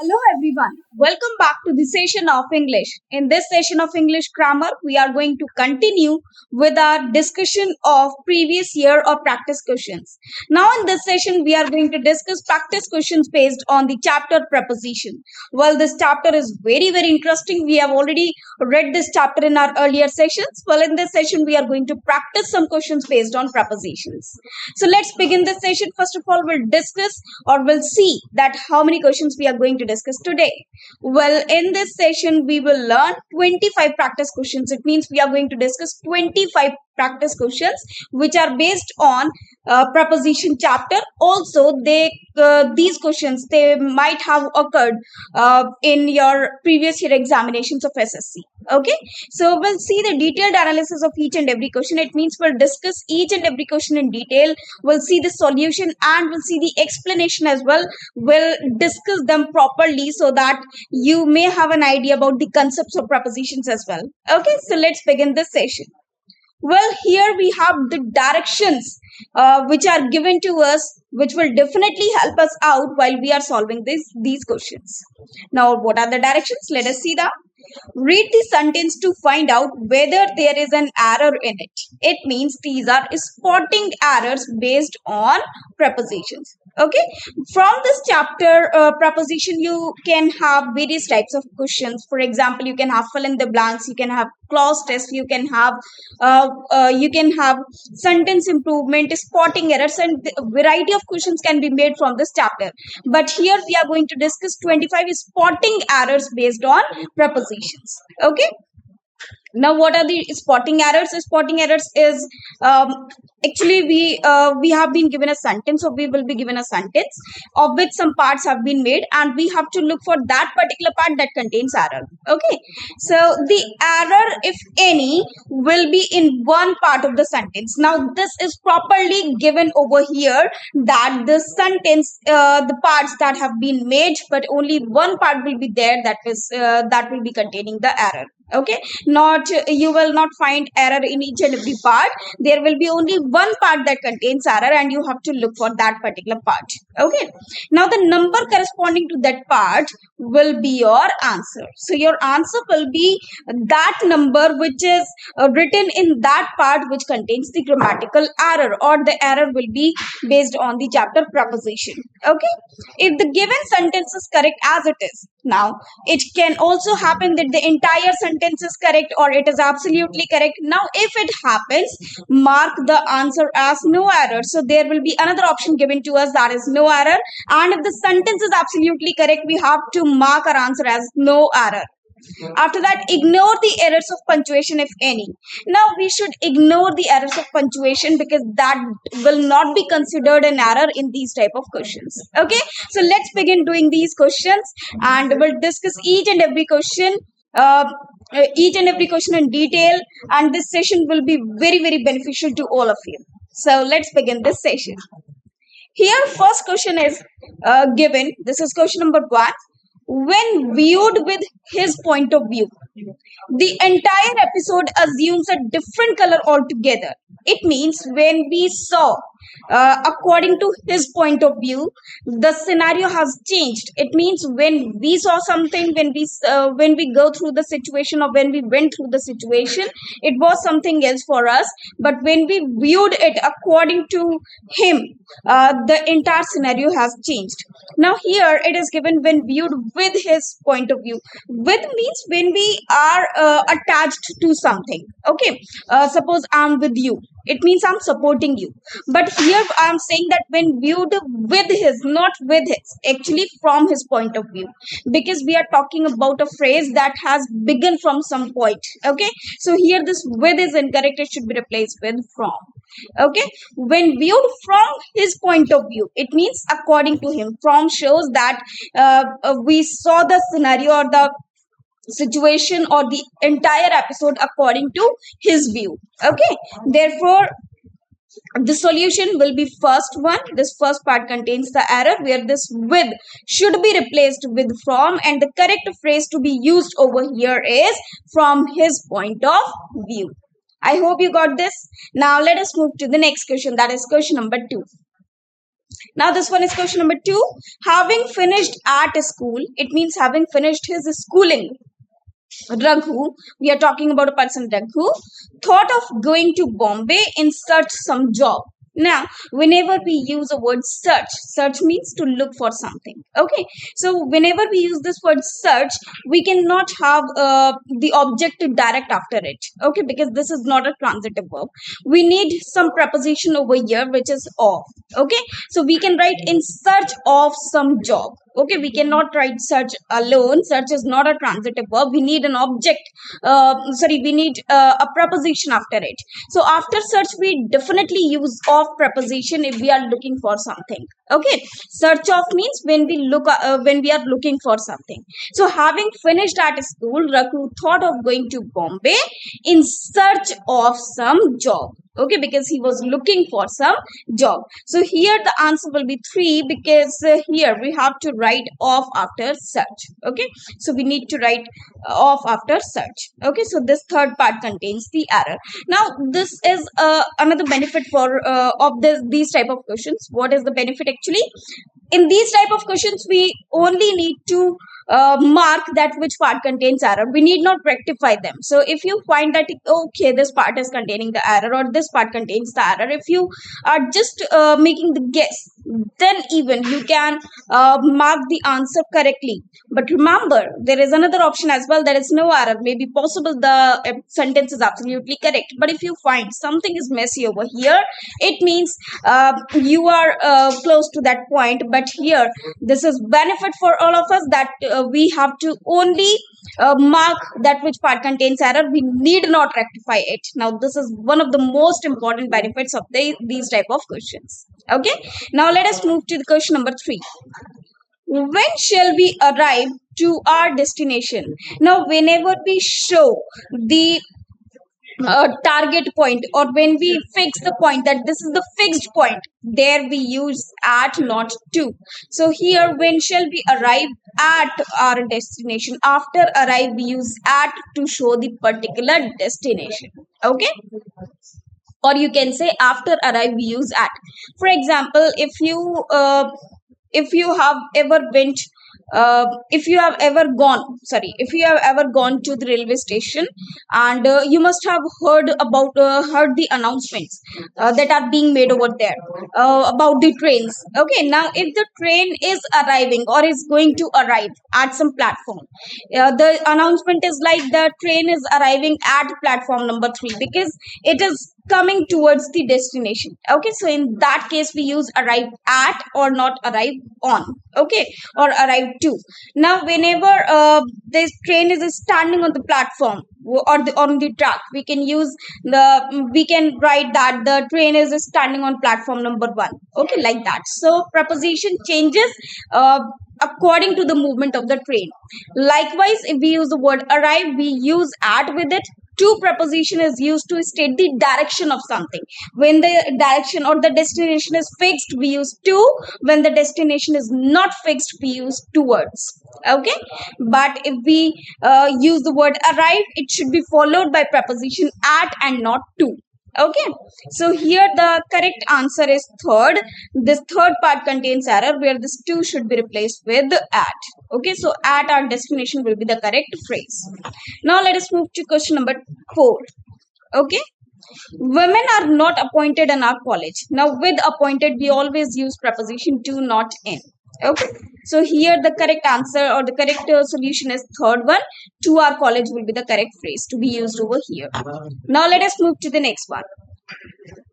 Hello everyone. Welcome back to the session of English. In this session of English grammar, we are going to continue with our discussion of previous year or practice questions. Now in this session, we are going to discuss practice questions based on the chapter preposition. Well, this chapter is very interesting. We have already read this chapter in our earlier sessions. Well, in this session, we are going to practice some questions based on prepositions. So let's begin this session. First of all, we'll discuss or we'll see that how many questions we are going to discuss today. Well, in this session, we will learn 25 practice questions. It means we are going to discuss 25 practice questions which are based on preposition chapter. Also, these questions they might have occurred in your previous year examinations of SSC. Okay, so we'll see the detailed analysis of each and every question. It means we'll discuss each and every question in detail. We'll see the solution and we'll see the explanation as well. We'll discuss them properly so that you may have an idea about the concepts of prepositions as well. Okay, so let's begin this session. Well, here we have the directions which are given to us, which will definitely help us out while we are solving these questions. Now, what are the directions? Let us see that. Read the sentence to find out whether there is an error in it. It means these are spotting errors based on prepositions. Okay, from this chapter preposition you can have various types of questions. For example, you can have fill in the blanks, you can have clause test, you can have sentence improvement, spotting errors, and variety of questions can be made from this chapter. But here we are going to discuss 25 spotting errors based on prepositions. Okay, now what are the spotting errors? Spotting errors is actually we have been given a sentence, so we will be given a sentence of which some parts have been made and we have to look for that particular part that contains error. Okay, so the error, if any, will be in one part of the sentence. Now this is properly given over here that the sentence the parts that have been made, but only one part will be there, that will be containing the error. Okay, not you will not find error in each and every part. There will be only one part that contains error and you have to look for that particular part. Okay, now the number corresponding to that part will be your answer. So your answer will be that number which is written in that part which contains the grammatical error, or the error will be based on the chapter preposition. Okay, if the given sentence is correct as it is, now it can also happen that the entire sentence is correct or it is absolutely correct. Now if it happens, mark the answer as no error. So there will be another option given to us, that is no error. And if the sentence is absolutely correct, we have to mark our answer as no error. After that, ignore the errors of punctuation if any. Now we should ignore the errors of punctuation because that will not be considered an error in these type of questions. Okay, so let's begin doing these questions and we'll discuss each and every question in detail, and this session will be very beneficial to all of you. So let's begin this session. Here first question is given. This is question number 1. When viewed with his point of view, the entire episode assumes a different color altogether. It means when we saw according to his point of view, the scenario has changed. It means when we saw something, when we go through the situation or when we went through the situation, it was something else for us. But when we viewed it according to him, the entire scenario has changed. Now here it is given when viewed with his point of view. With means when we are attached to something. Okay, suppose I'm with you, it means I'm supporting you. But here I'm saying that when viewed with his, not with his, actually from his point of view, because we are talking about a phrase that has begun from some point. Okay, so here this with is incorrect, it should be replaced with from. Okay, when viewed from his point of view, it means according to him. From shows that we saw the scenario or the situation or the entire episode according to his view. Okay, therefore the solution will be first one. This first part contains the error where this with should be replaced with from, and the correct phrase to be used over here is from his point of view. I hope you got this. Now let us move to the next question, that is question number 2. Now this one is question number 2. Having finished at a school, it means having finished his schooling. Raghu, we are talking about a person Raghu, thought of going to Bombay in search some job. Now, whenever we use a word search means to look for something. Okay, so whenever we use this word search, we cannot have the object direct after it. Okay, because this is not a transitive verb. We need some preposition over here, which is of. Okay, so we can write in search of some job. Okay, we cannot write search alone. Search is not a transitive verb. We need an object. We need a preposition after it. So after search, we definitely use of preposition if we are looking for something. Okay, search of means when we are looking for something. So having finished at school, Raghu thought of going to Bombay in search of some job. Okay, because he was looking for some job. So here the answer will be 3, because here we have to write of after search. Okay, so we need to write of after search. Okay, so this third part contains the error. Now this is another benefit for of these type of questions. What is the benefit actually? In these type of questions, we only need to mark that which part contains error. We need not rectify them. So if you find that okay, this part is containing the error or this part contains the error, if you are just making the guess, then even you can mark the answer correctly. But remember, there is another option as well. There is no error. Maybe possible the sentence is absolutely correct, but if you find something is messy over here, it means you are close to that point. But here this is benefit for all of us, that we have to only mark that which part contains error. We need not rectify it. Now this is one of the most important benefits of these type of questions. Okay, now let us move to the question number 3. When shall we arrive to our destination? Now whenever we show the target point, or when we fix the point that this is the fixed point, there we use at, not to. So here, when shall we arrive at our destination? After arrive we use at to show the particular destination. Okay, or you can say after arrive we use at. For example, if you have ever went if you have ever gone to the railway station, and you must have heard the announcements that are being made over there about the trains. Okay, now if the train is arriving or is going to arrive at some platform, the announcement is like the train is arriving at platform number 3, because it is coming towards the destination. Okay, so in that case we use arrive at or not arrive on. Okay, or arrive to. Now whenever this train is standing on the platform or on the track, we can write that the train is standing on platform number 1. Okay, like that. So preposition changes according to the movement of the train. Likewise, if we use the word arrive, we use at with it. To preposition is used to state the direction of something. When the direction or the destination is fixed, we use to. When the destination is not fixed, we use towards. Okay, but if we use the word arrive, it should be followed by preposition at and not to. Okay, so here the correct answer is third. This third part contains error, where this to should be replaced with at. Okay, so at our destination will be the correct phrase. Now let us move to question number 4. Okay, women are not appointed in our college. Now with appointed, we always use preposition to, not in. Okay, so here the correct answer or the correct solution is third one. To our college will be the correct phrase to be used over here. Now let us move to the next one.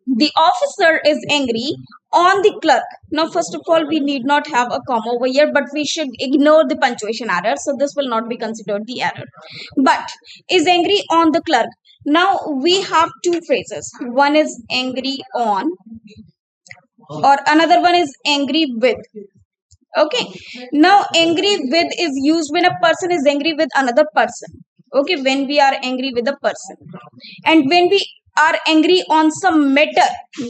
The officer is angry on the clerk. Now first of all, we need not have a comma over here, but we should ignore the punctuation error, so this will not be considered the error. But is angry on the clerk. Now we have two phrases. One is angry on, or another one is angry with. Okay, now angry with is used when a person is angry with another person. Okay, when we are angry with a person, and when we are angry on some matter,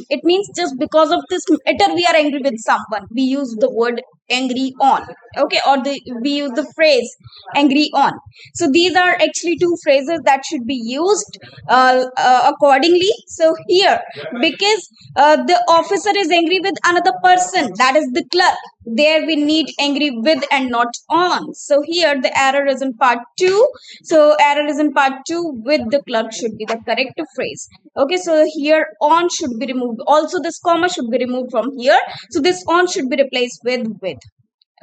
it means just because of this matter we are angry with someone, we use the word angry on. Okay, or we use the phrase angry on. So these are actually two phrases that should be used accordingly. So here, because the officer is angry with another person, that is the clerk, there we need angry with and not on. So here the error is in part 2. So error is in part 2, with the clerk should be the correct phrase. Okay, so here on should be removed. Also this comma should be removed from here. So this on should be replaced with.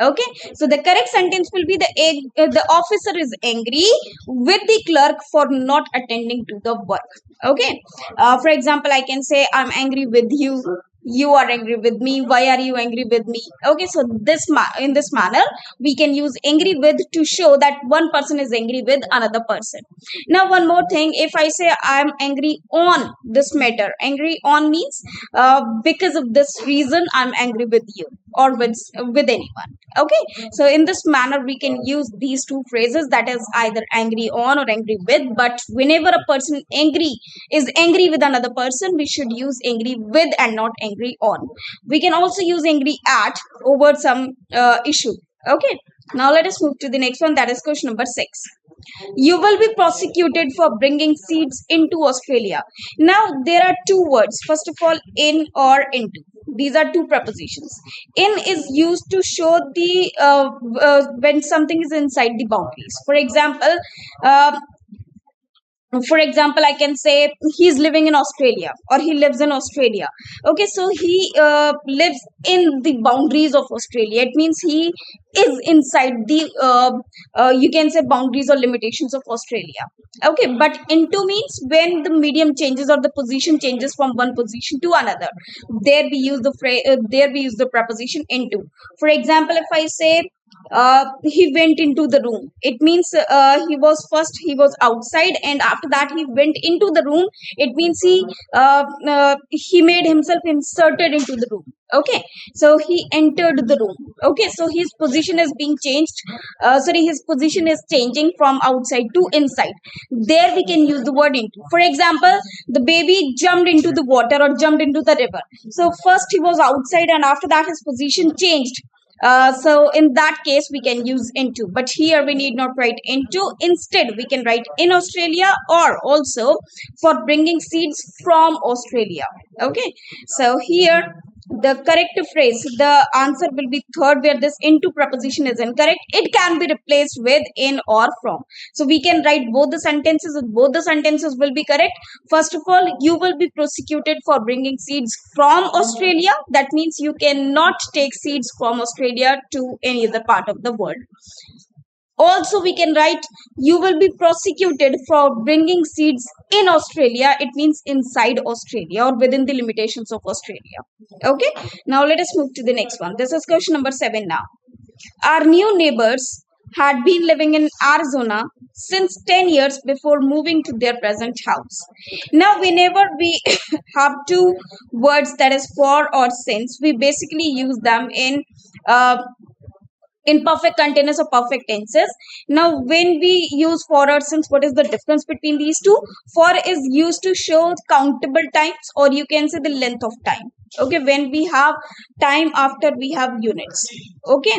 Okay, so the correct sentence will be the officer is angry with the clerk for not attending to the work. Okay, for example, I can say I'm angry with you. You are angry with me. Why are you angry with me? Okay, so in this manner we can use angry with to show that one person is angry with another person. Now one more thing, if I say I'm angry on this matter, angry on means because of this reason I'm angry with you or with anyone. Okay, so in this manner we can use these two phrases, that is either angry on or angry with. But whenever a person is angry with another person, we should use angry with and not angry on. We can also use angry at over some issue. Okay, now let us move to the next one, that is question number 6. You will be prosecuted for bringing seeds into Australia. Now there are two words, first of all in or into. These are two prepositions. In is used to show the when something is inside the boundaries. Uh, for example, I can say he's living in Australia or he lives in Australia. Okay, so he lives in the boundaries of Australia. It means he is inside the you can say boundaries or limitations of Australia. Okay, but into means when the medium changes or the position changes from one position to another, there we use the phrase there we use the preposition into. For example, if I say he went into the room, it means he was outside, and after that he went into the room. It means he made himself inserted into the room. Okay, so he entered the room. Okay, so his position is being changed. His position is changing from outside to inside. There we can use the word into. For example, the baby jumped into the water or jumped into the river. So first he was outside, and after that his position changed. So in that case we can use into, but here we need not write into. Instead we can write in Australia, or also for bringing seeds from Australia. Okay, so here the correct phrase, the answer will be third, where this into preposition is incorrect. It can be replaced with in or from. So we can write both the sentences, and both the sentences will be correct. First of all, you will be prosecuted for bringing seeds from Australia. That means you cannot take seeds from Australia to any other part of the world. Also we can write you will be prosecuted for bringing seeds in Australia. It means inside Australia or within the limitations of Australia. Okay, now let us move to the next one. This is question number 7 now. Our new neighbors had been living in Arizona since 10 years before moving to their present house. Now whenever we have two words, that is for or since, we basically use them in perfect continuous or perfect tenses. Now when we use for or since, what is the difference between these two? For is used to show countable times, or you can say the length of time. Okay, when we have time after we have units. Okay,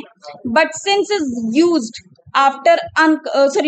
but since is used after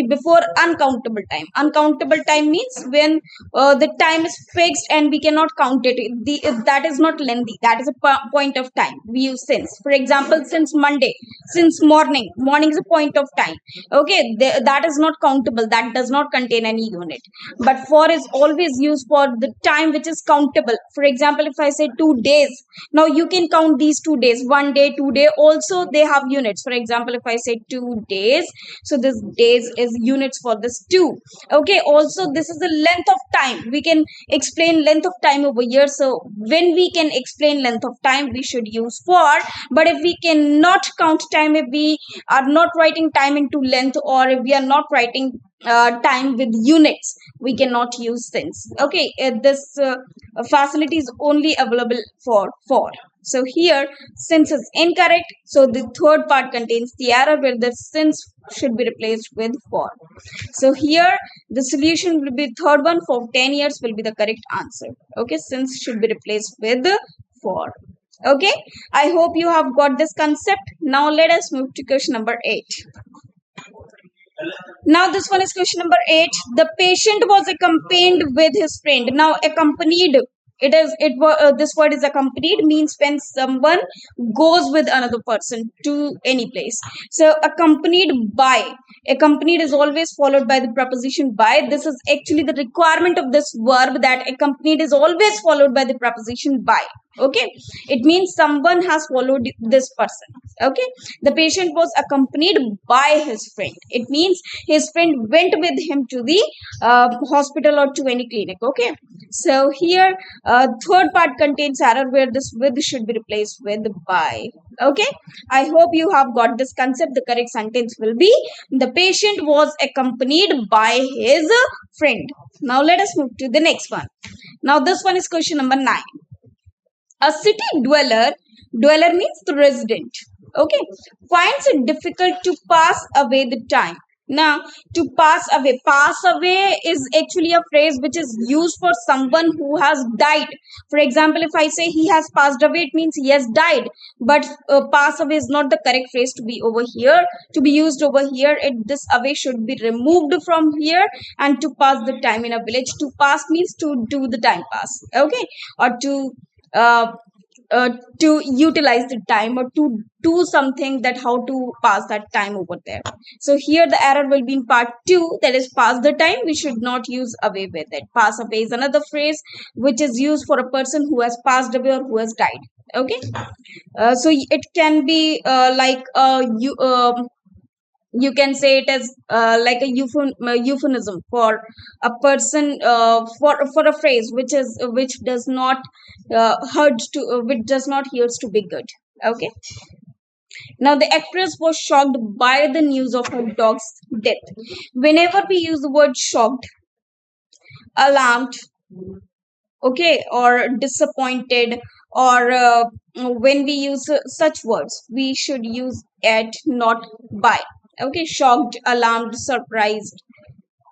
before uncountable time. Uncountable time means when the time is fixed and we cannot count it. That is not lengthy, that is a point of time. We use since. For example, since Monday, since morning is a point of time. Okay, that is not countable, that does not contain any unit. But for is always used for the time which is countable. For example, if I say 2 days, now you can count these 2 days, 1 day, 2 day, also they have units. For example, if I say 2 days, so this days is units for this 2. Okay, also this is the length of time. We can explain length of time over here. So when we can explain length of time, we should use for. But if we cannot count time, if we are not writing time into length, or if we are not writing time with units, we cannot use since. Okay, this facility is only available for. So here since is incorrect, so the third part contains the error, where the since should be replaced with for. So here the solution will be third one, for 10 years will be the correct answer. Okay, since should be replaced with for. Okay, I hope you have got this concept. Now let us move to question number 8. Now this one is question number 8. The patient was accompanied with his friend. Now accompanied, this word is accompanied means when someone goes with another person to any place. So accompanied is always followed by the preposition by. This is actually the requirement of this verb, that accompanied is always followed by the preposition by. Okay, it means someone has followed this person. Okay, the patient was accompanied by his friend. It means his friend went with him to the hospital or to any clinic. Okay, so here third part contains error where this with should be replaced with by. Okay, I hope you have got this concept. The correct sentence will be the patient was accompanied by his friend. Now let us move to the next one. Now this one is question number 9. A city dweller means the resident, okay, finds it difficult to pass away the time. Now, to pass away is actually a phrase which is used for someone who has died. For example, if I say he has passed away, it means he has died. But pass away is not the correct phrase to be over here, to be used over here. This away should be removed from here, and to pass the time in a village, to pass means to do the time pass, okay, or uh, to utilize the time, or to do something, that how to pass that time over there. So here the error will be in part 2, that is pass the time. We should not use away with it. Pass away is another phrase which is used for a person who has passed away or who has died. Okay, so it can be you can say it as like a euphemism for a person, for a phrase which does not which does not hears to be good. Okay, now the actress was shocked by the news of her dog's death. Whenever we use the word shocked, alarmed, okay, or disappointed, or when we use such words, we should use at, not by. Okay, shocked, alarmed, surprised.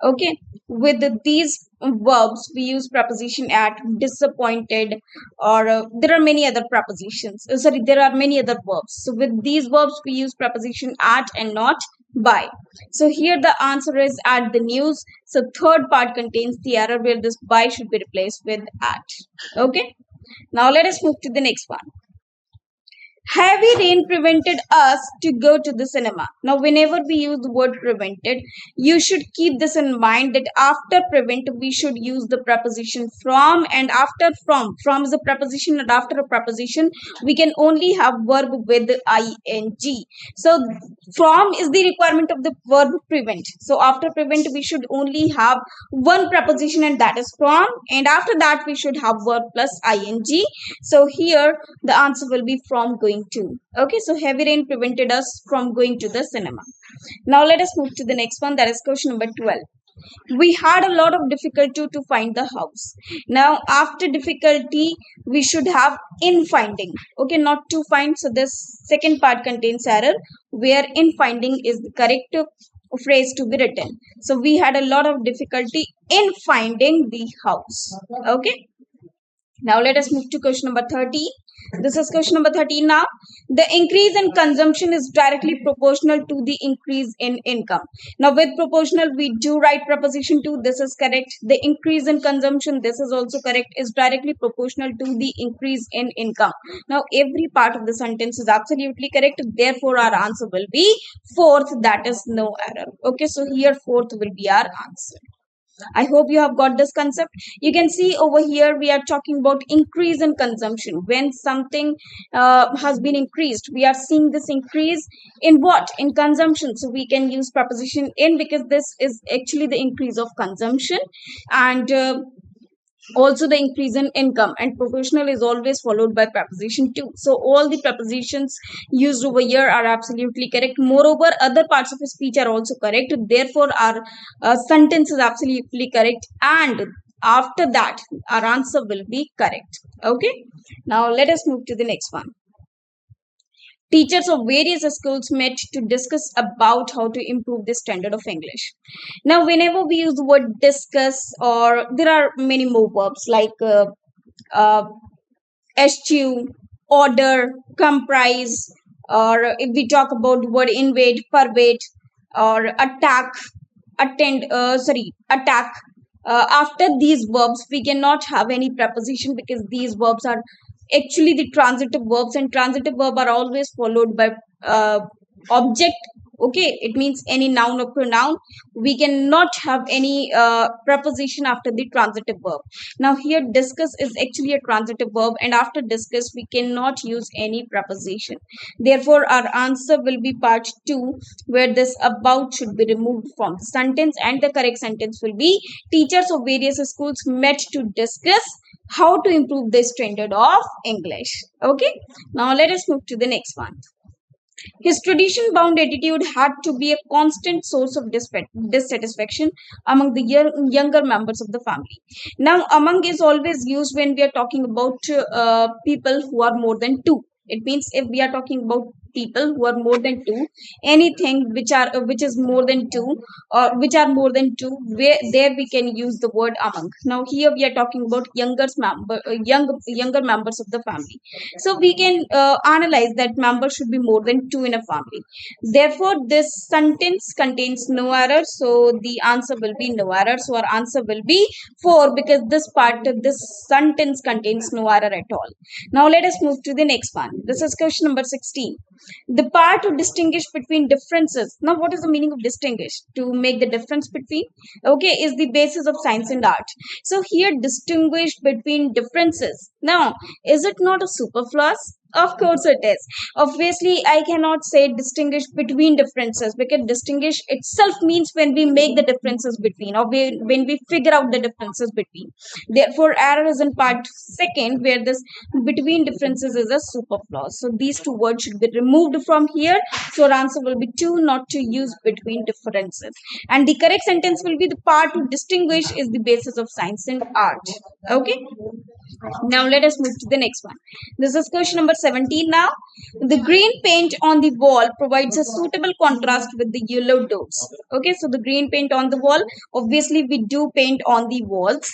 Okay, with these verbs we use preposition at, disappointed, or there are many other prepositions, sorry, there are many other verbs. So with these verbs we use preposition at and not by. So here the answer is at the news. So third part contains the error where this by should be replaced with at. Okay, now let us move to the next one. Heavy rain prevented us to go to the cinema. Now, whenever we use the word prevented, you should keep this in mind, that after prevent, we should use the preposition from, and after from. From is a preposition, and after a preposition, we can only have verb with ing. So, from is the requirement of the verb prevent. So, after prevent, we should only have one preposition, and that is from, and after that, we should have verb plus ing. So, here the answer will be from going to. Okay, so heavy rain prevented us from going to the cinema. Now let us move to the next one, that is question number 12. We had a lot of difficulty to find the house. Now after difficulty we should have in finding, okay, not to find. So this second part contains error where in finding is the correct phrase to be written. So we had a lot of difficulty in finding the house. Okay, now let us move to question number 13. This is question number 13 now. The increase in consumption is directly proportional to the increase in income. Now with proportional, we do write preposition to. This is correct. The increase in consumption, this is also correct, is directly proportional to the increase in income. Now every part of the sentence is absolutely correct. Therefore our answer will be fourth, that is no error. Okay, so here fourth will be our answer. I hope you have got this concept. You can see over here we are talking about increase in consumption. When something has been increased, we are seeing this increase in what? In consumption. So we can use preposition in, because this is actually the increase of consumption, and also the increase in income, and proportional is always followed by preposition to. So all the prepositions used over here are absolutely correct. Moreover, other parts of speech are also correct. Therefore our sentence is absolutely correct, and after that our answer will be correct. Okay, now let us move to the next one. Teachers of various schools met to discuss about how to improve the standard of English. Now, whenever we use the word discuss, or there are many more verbs like eschew, order, comprise, or if we talk about the word invade, pervade, or attack, attack. After these verbs, we cannot have any preposition because these verbs are actually the transitive verbs, and transitive verb are always followed by object. Okay, it means any noun or pronoun. We cannot have any preposition after the transitive verb. Now here discuss is actually a transitive verb, and after discuss we cannot use any preposition. Therefore our answer will be part 2, where this about should be removed from the sentence, and the correct sentence will be teachers of various schools met to discuss how to improve the standard of English. Okay, now let us move to the next one. His tradition bound attitude had to be a constant source of dissatisfaction among the younger members of the family. Now, among is always used when we are talking about people who are more than two. It means if we are talking about people who are more than two, anything which is more than two, or which are more than two, where there we can use the word among. Now here we are talking about younger members of the family, so we can analyze that members should be more than two in a family. Therefore this sentence contains no error, so the answer will be no error. So our answer will be 4, because this part of this sentence contains no error at all. Now let us move to the next one. This is question number 16. The part to distinguish between differences. Now what is the meaning of distinguish? To make the difference between, okay, is the basis of science and art. So here distinguish between differences. Now is it not a superfluous? Of course it is. Obviously, I cannot say distinguish between differences, because distinguish itself means when we make the differences between, or when we figure out the differences between. Therefore, error is in part second, where this between differences is a superfluous. So these two words should be removed from here. So our answer will be 2, not to use between differences. And the correct sentence will be the part to distinguish is the basis of science and art. Okay. Now let us move to the next one. This is question number 17 now. The green paint on the wall provides a suitable contrast with the yellow doors. Okay, so the green paint on the wall, obviously we do paint on the walls,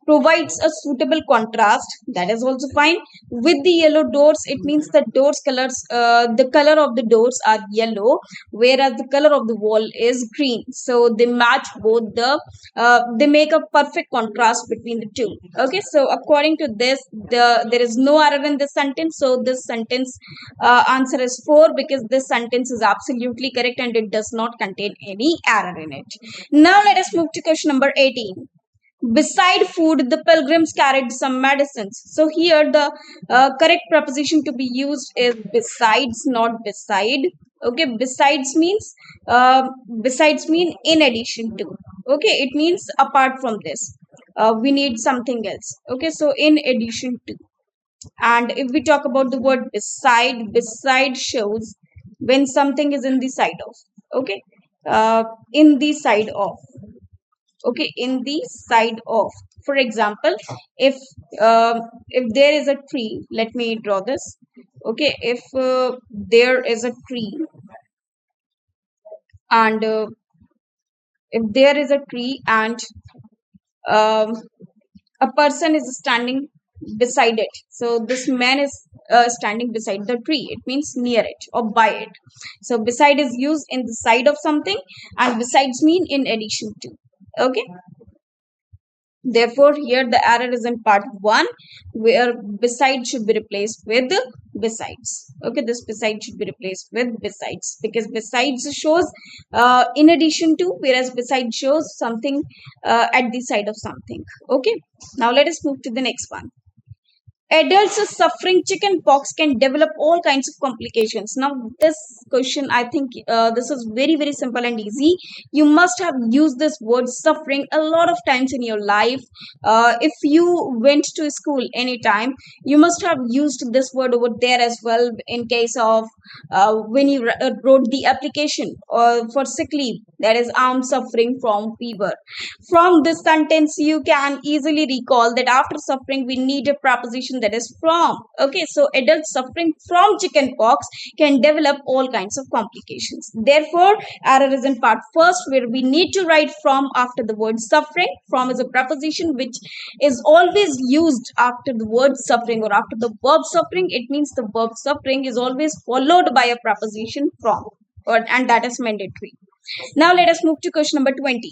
provides a suitable contrast, that is also fine, with the yellow doors. It means the doors colors, the color of the doors are yellow, whereas the color of the wall is green, so they match both the they make a perfect contrast between the two. Okay, so according to this, there is no error in this sentence, so this sentence answer is 4, because this sentence is absolutely correct and it does not contain any error in it. Now let us move to question number 18. Beside food, the pilgrims carried some medicines. So here the correct preposition to be used is besides, not beside. Okay, besides mean in addition to. Okay, it means apart from this, we need something else. Okay, so in addition to. And if we talk about the word beside shows when something is in the side of. Okay, in the side of. Okay, in the side of. For example, if there is a tree, let me draw this. Okay, if there is a tree, and if there is a tree and um, a person is standing beside it, so this man is standing beside the tree, it means near it or by it. So beside is used in the side of something, and besides mean in addition to. Okay, therefore here the error is in part 1, where beside should be replaced with besides. Okay, this beside should be replaced with besides, because besides shows in addition to, whereas beside shows something at the side of something. Okay, now let us move to the next one. Adults suffering chicken pox can develop all kinds of complications. Now this question, I think this is very simple and easy. You must have used this word suffering a lot of times in your life. If you went to school anytime, you must have used this word over there as well, in case of when you wrote the application or for sick leave. That is, I'm suffering from fever. From this sentence, you can easily recall that after suffering, we need a preposition that is from. Okay, so adults suffering from chickenpox can develop all kinds of complications. Therefore, error is in part first, where we need to write from after the word suffering. From is a preposition which is always used after the word suffering or after the verb suffering. It means the verb suffering is always followed by a preposition from, and that is mandatory. Now let us move to question number 20.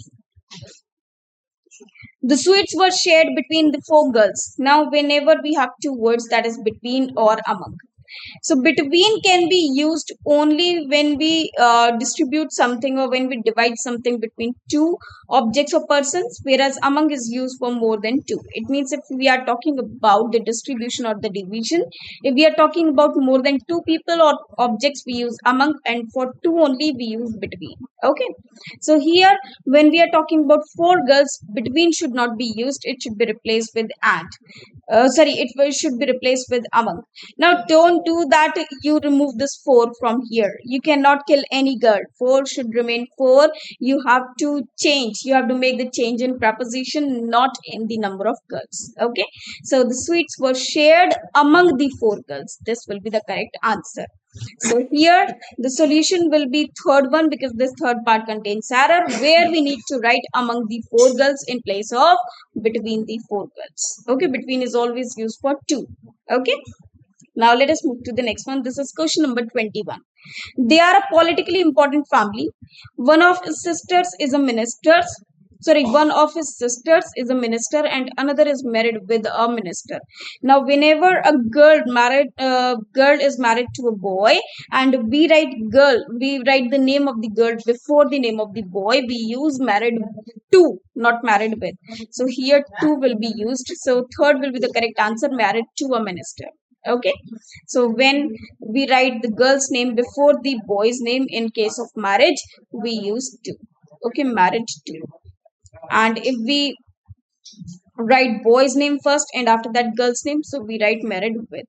The sweets were shared between the four girls. Now, whenever we have two words, that is between or among. So between can be used only when we distribute something or when we divide something between two objects or persons, whereas among is used for more than two. It means if we are talking about the distribution or the division, if we are talking about more than two people or objects, we use among, and for two only we use between. Okay. So here, when we are talking about four girls, between should not be used. It should be replaced with and. Should be replaced with among. Now, don't do that. You remove this four from here. You cannot kill any girl. Four should remain four. You have to change. You have to make the change in preposition, not in the number of girls. Okay. So the sweets were shared among the four girls. This will be the correct answer. So here the solution will be third one, because this third part contains error, where we need to write among the four girls in place of between the four girls. Okay, between is always used for two. Okay. Now let us move to the next one. This is question number 21. They are a politically important family. One of his sisters is a minister. One of his sisters is a minister and another is married with a minister. Now, whenever a girl is married to a boy, and we write the name of the girl before the name of the boy. We use married to, not married with. So here two will be used. So third will be the correct answer, married to a minister. Okay, so when we write the girl's name before the boy's name in case of marriage, we use to. Okay, married to. And if we write boy's name first and after that girl's name, so we write married with.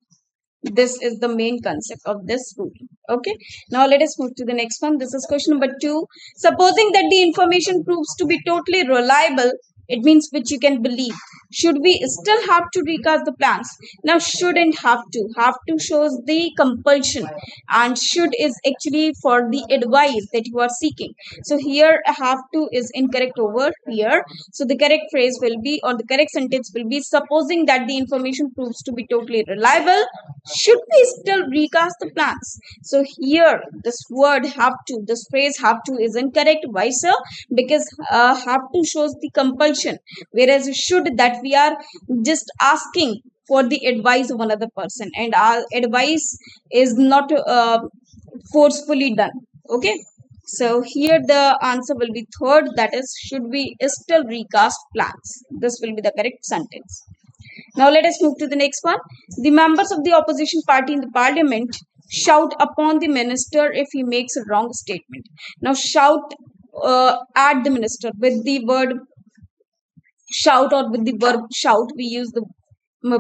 This is the main concept of this rule. Okay, now let us move to the next one. This is question number 2. Supposing that the information proves to be totally reliable, it means which you can believe, should we still have to recast the plans? Now, shouldn't have to shows the compulsion, and should is actually for the advice that you are seeking. So here have to is incorrect over here. So the correct phrase will be, or the correct sentence will be, supposing that the information proves to be totally reliable, should we still recast the plans? So here this word have to, this phrase have to is incorrect. Why so? Because have to shows the compulsion, whereas should, that we are just asking for the advice of another person, and our advice is not forcefully done. Okay, so here the answer will be third, that is, should we still recast plans? This will be the correct sentence. Now let us move to the next one. The members of the opposition party in the parliament shout upon the minister if he makes a wrong statement. Now shout at the minister with the word shout, or with the verb shout, we use the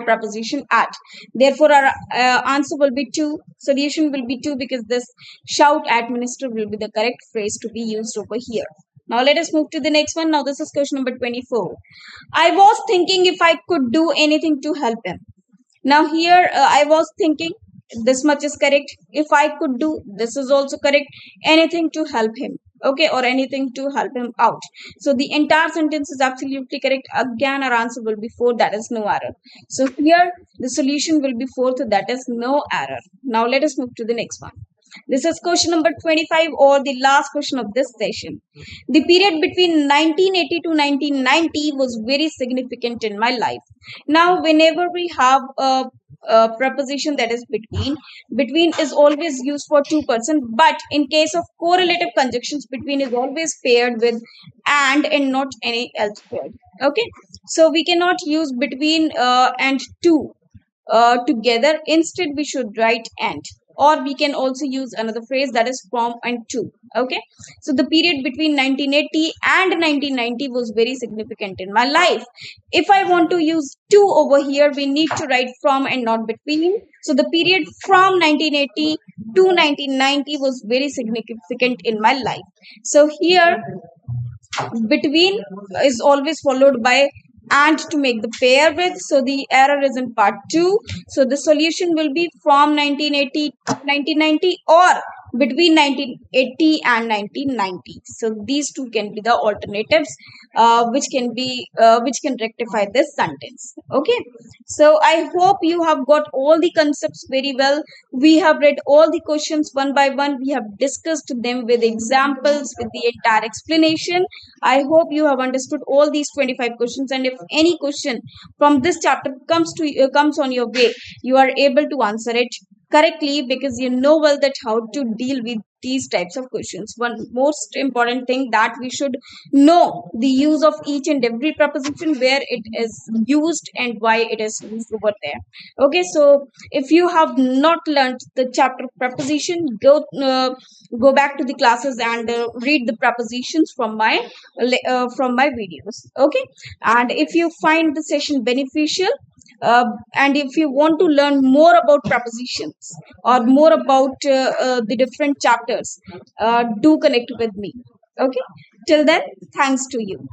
preposition at. Therefore, our answer will be 2. Solution will be 2, because this shout at minister will be the correct phrase to be used over here. Now let us move to the next one. Now this is question number 24. I was thinking if I could do anything to help him. Now here I was thinking, this much is correct. If I could do, this is also correct. Anything to help him. Okay, or anything to help him out. So the entire sentence is absolutely correct. Again, our answer will be 4, that is no error. So here the solution will be 4th, that is no error. Now let us move to the next one. This is question number 25, or the last question of this session. The period between 1980 to 1990 was very significant in my life. Now, whenever we have a preposition that is between is always used for two persons, but in case of correlative conjunctions, between is always paired with and not any else paired. Okay, so we cannot use between and to together. Instead we should write and. or we can also use another phrase that is from and to. Okay, so the period between 1980 and 1990 was very significant in my life. If I want to use to over here, we need to write from and not between. So the period from 1980 to 1990 was very significant in my life. So here between is always followed by and to make the pair with. So the error is in part 2. So the solution will be from 1980 to 1990 or between 1980 and 1990. So these two can be the alternatives which can rectify this sentence. Okay, so I hope you have got all the concepts very well. We have read all the questions one by one. We have discussed them with examples, with the entire explanation. I hope you have understood all these 25 questions, and if any question from this chapter comes on your way, you are able to answer it correctly, because you know well that how to deal with these types of questions. One most important thing, that we should know the use of each and every preposition, where it is used and why it is used over there. Okay, so if you have not learned the chapter preposition, go back to the classes and read the prepositions from my videos. Okay, and if you find the session beneficial, and if you want to learn more about prepositions or more about the different chapters, do connect with me. Okay, till then, thanks to you.